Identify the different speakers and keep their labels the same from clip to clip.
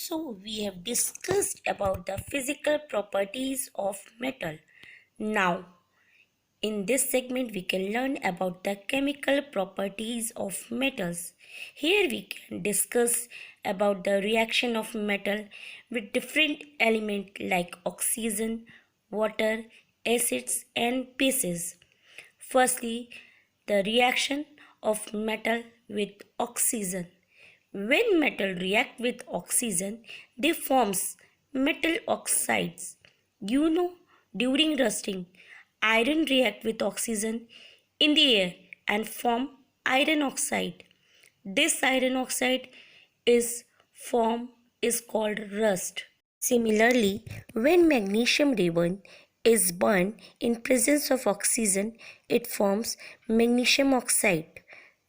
Speaker 1: So we have discussed about the physical properties of metal. Now in this segment we can learn about the chemical properties of metals. Here we can discuss about the reaction of metal with different elements like oxygen, water, acids and bases. Firstly, the reaction of metal with oxygen. When metal react with oxygen, they forms metal oxides. During rusting, iron react with oxygen in the air and form iron oxide. This iron oxide is form is called rust. Similarly, when magnesium ribbon is burned in presence of oxygen, it forms magnesium oxide.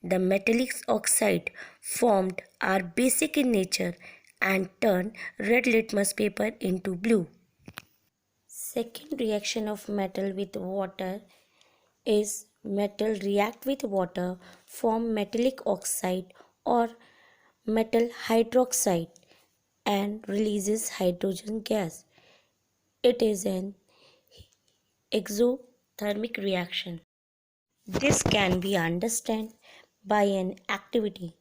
Speaker 1: The metallic oxide formed are basic in nature and turn red litmus paper into blue. Second reaction of metal with water is metal react with water form metallic oxide or metal hydroxide and releases hydrogen gas. It is an exothermic reaction. This can be understood by an activity.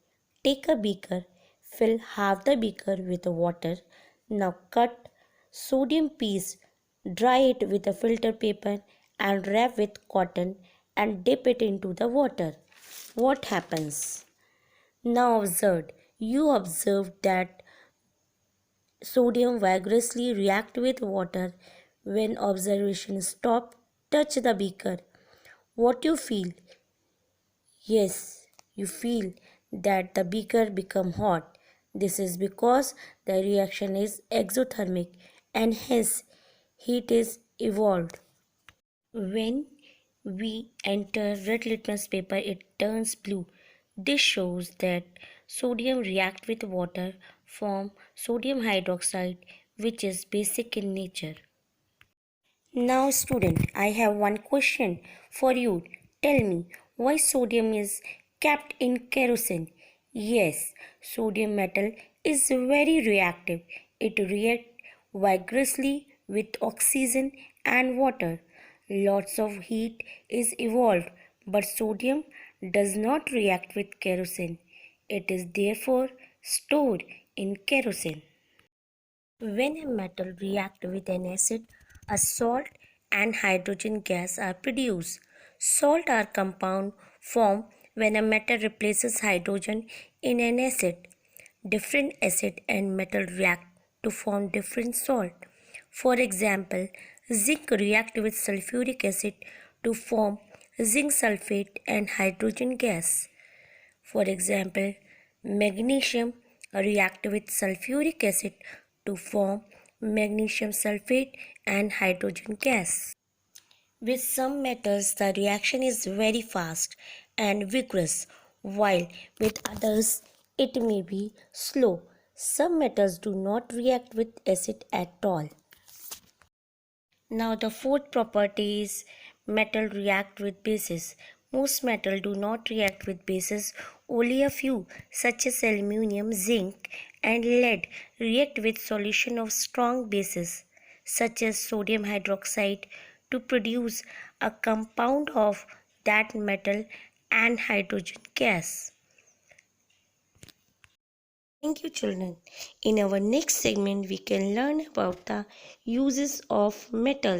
Speaker 1: Take a beaker, fill half the beaker with water. Now cut sodium piece, dry it with a filter paper and wrap with cotton and dip it into the water. What happens? Now you observe that sodium vigorously react with water. When observation stop, touch the beaker. What you feel? Yes, you feel that the beaker become hot. This is because the reaction is exothermic and hence heat is evolved. When we enter red litmus paper, it turns blue. This shows that sodium react with water, form sodium hydroxide, which is basic in nature. Now student, I have one question for you. Tell me why sodium is kept in kerosene? Yes, sodium metal is very reactive. It reacts vigorously with oxygen and water. Lots of heat is evolved, but sodium does not react with kerosene. It is therefore stored in kerosene. When a metal reacts with an acid, a salt and hydrogen gas are produced. Salt are compound formed when a metal replaces hydrogen in an acid. Different acid and metal react to form different salt. For example, zinc react with sulfuric acid to form zinc sulfate and hydrogen gas. For example, magnesium react with sulfuric acid to form magnesium sulfate and hydrogen gas. With some metals, the reaction is very fast and vigorous, while with others, it may be slow. Some metals do not react with acid at all. Now the fourth property is metal react with bases. Most metals do not react with bases, only a few such as aluminium, zinc and lead react with solution of strong bases such as sodium hydroxide to produce a compound of that metal and hydrogen gas. Thank you children. In our next segment we can learn about the uses of metals.